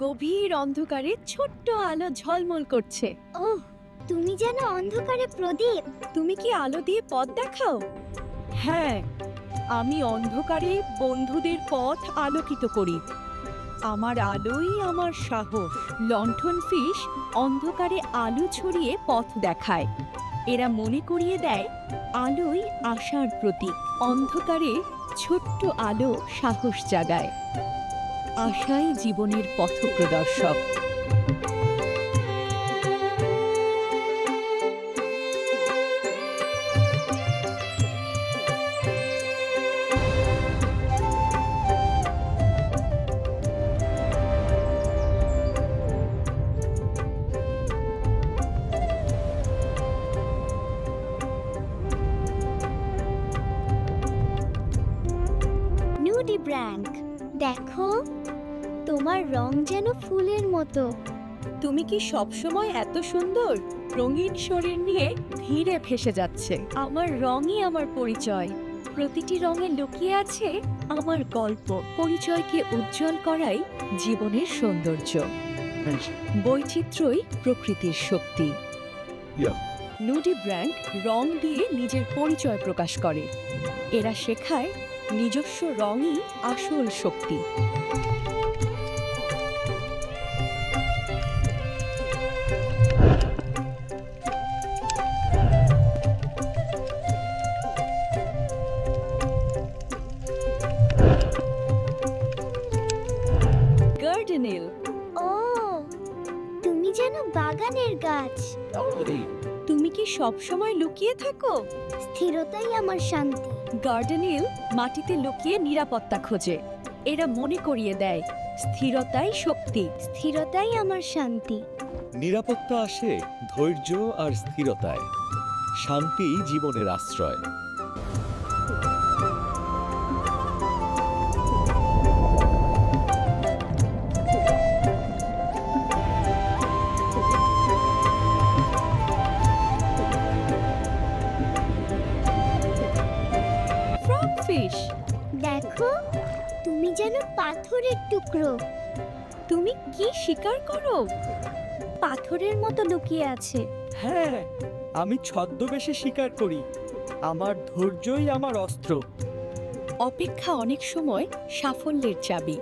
গভীর অন্ধকারে ছোট্ট আলো ঝলমল করছে। ওহ, তুমি যেন অন্ধকারে প্রদীপ। তুমি কি আলো দিয়ে পথ দেখাও? হ্যাঁ, আমি অন্ধকারে বন্ধুদের পথ আলোকিত করি। আমার আলোই আমার সাহস। লণ্ঠন ফিশ অন্ধকারে আলো ছড়িয়ে পথ দেখায়। এরা মনে করিয়ে দেয় আলোই আশার প্রতীক। অন্ধকারে ছোট্ট আলো সাহস জাগায়। আশাই জীবনের পথপ্রদর্শক। নুডি ব্র্যাঙ্ক, দেখো তোমার রং যেন ফুলের মতো। তুমি কি সবসময় এত সুন্দর? রঙিন শরীর নিয়ে ধীরে ভেসে যাচ্ছে। আমার রঙই আমার পরিচয়। প্রতিটি রঙে লুকিয়ে আছে আমার গল্প। পরিচয়কে উজ্জ্বল করাই জীবনের সৌন্দর্য। বৈচিত্র্যই প্রকৃতির শক্তি। নুডি ব্র্যাঙ্ক রং দিয়ে নিজের পরিচয় প্রকাশ করে। এরা শেখায় নিজস্ব রঙই আসল শক্তি। গার্ডেনিল, ও, তুমি যেন বাগানের গাছ। তুমি কি সবসময় লুকিয়ে থাকো? স্থিরতাই আমার শান্তি। গার্ডেনিল মাটিতে লুকিয়ে নিরাপত্তা খোঁজে। এরা মনে করিয়ে দেয় স্থিরতাই শক্তি। স্থিরতাই আমার শান্তি। নিরাপত্তা আসে ধৈর্য আর স্থিরতায়। শান্তি জীবনের আশ্রয়। ফ্রগফিশ, দেখো তুমি যেন পাথরের টুকরো। তুমি কি শিকার করো? পাথরের মতো লুকিয়ে আছে। হ্যাঁ, আমি ছদ্মবেশে শিকার করি। আমার ধৈর্যই আমার অস্ত্র। অপেক্ষা অনেক সময় সাফল্যের চাবি।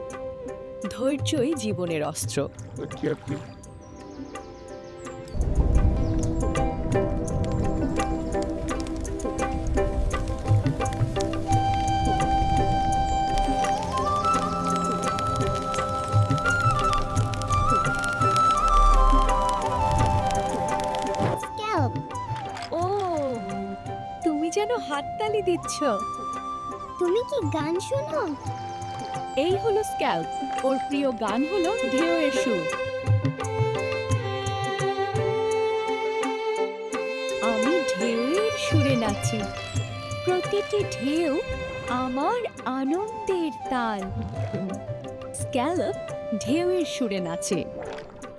ধৈর্যই জীবনের অস্ত্র। স্ক্যাল্প, ও, তুমি যেন হাততালি দিচ্ছ। তুমি কি গান শোনো? এই হলো স্ক্যাল্প। ওর প্রিয় গান হলো ঢেউয়ের সুর। আমি ঢেউয়ের সুরে নাচি। প্রতিটি ঢেউ আমার আনন্দের তাল। স্ক্যালপ ঢেউয়ের সুরে নাচে।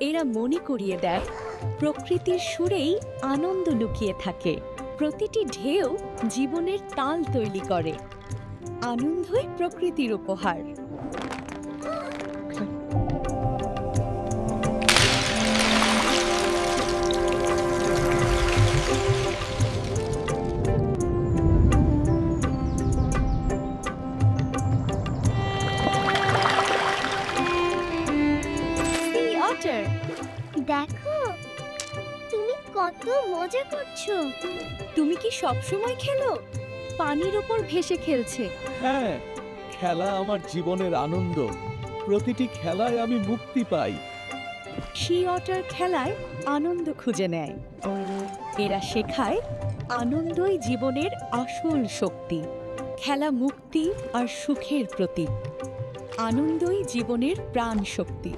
এরা মনে করিয়ে দেয় প্রকৃতির সুরেই আনন্দ লুকিয়ে থাকে। প্রতিটি ঢেউ জীবনের তাল তৈরি করে। আনন্দই প্রকৃতির উপহার। Sea otter, দেখো তুমি কত মজা করছো। তুমি কি সবসময় খেলো? পানির উপর ভেসে খেলছে। হ্যাঁ, খেলা আমার জীবনের আনন্দ। প্রতিটি খেলায় আমি মুক্তি পাই। সি অটার খেলায় আনন্দ খুঁজে নেয়। এরা শেখায় আনন্দই জীবনের আসল শক্তি। খেলা মুক্তি আর সুখের প্রতীক। আনন্দই জীবনের প্রাণ শক্তি।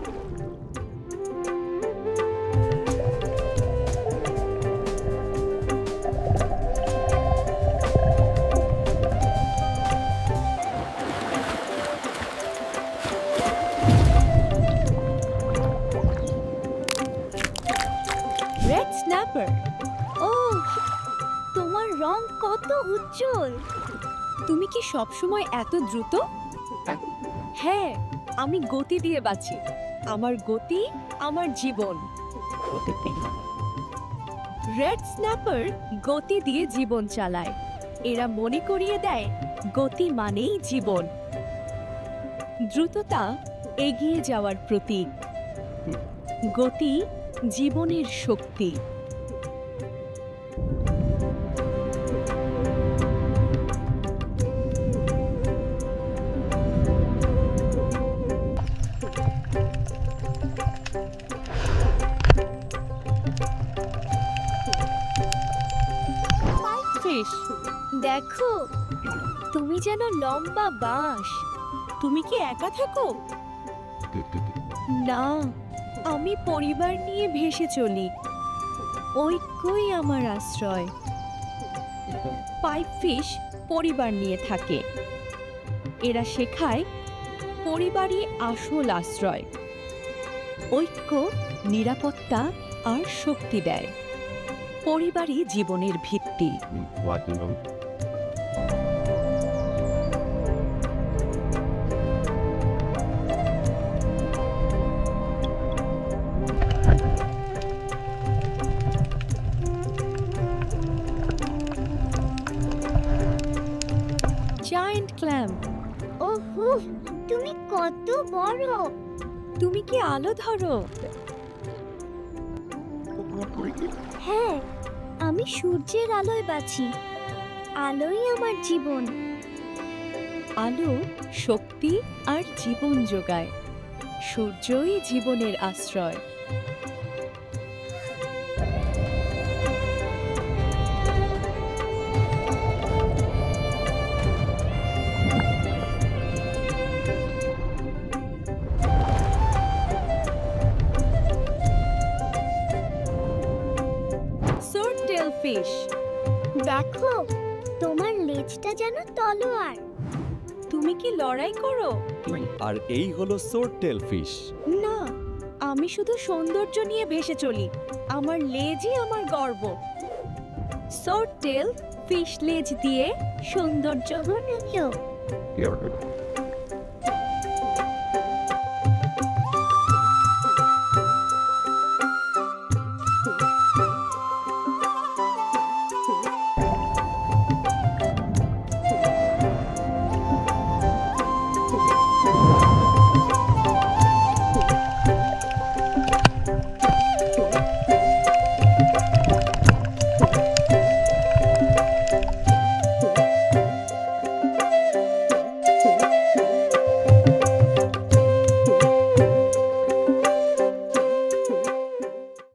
রেড স্ন্যাপার, ও, তোমার রং কত উজ্জ্বল। তুমি কি সবসময় এত দ্রুত? হ্যাঁ, আমি গতি দিয়ে বাঁচি। আমার গতি আমার জীবন। রেড স্ন্যাপার গতি দিয়ে জীবন চালায়। এরা মনে করিয়ে দেয় গতি মানেই জীবন। দ্রুততা এগিয়ে যাওয়ার প্রতীক। গতি জীবনের শক্তি। ফিশ, দেখো তুমি যেন লম্বা বাঁশ। তুমি কি একা থাকো? না, আমি পরিবার নিয়ে ভেসে চলি। ঐক্যই আমার আশ্রয়। পাইপ ফিশ পরিবার নিয়ে থাকে। এরা শেখায় পরিবারই আসল আশ্রয়। ঐক্য নিরাপত্তা আর শক্তি দেয়। পরিবারই জীবনের ভিত্তি। জায়ান্ট ক্ল্যাম, ওহো, তুমি কত বড়! তুমি কি আলো ধরো? হ্যাঁ, আমি সূর্যের আলোয় বাঁচি। আলোই আমার জীবন। আলো শক্তি আর জীবন যোগায়। সূর্যই জীবনের আশ্রয়। সোরটেল ফিশ, দেখো, তোমার লেজটা যেন তলোয়ার। তুমি কি লড়াই করো? আর এই হলো সোরটেল ফিশ। না, আমি শুধু সৌন্দর্য নিয়ে ভেসে চলি। আমার লেজই আমার গর্ব। সোরটেল ফিশ লেজ দিয়ে সৌন্দর্য বানালো।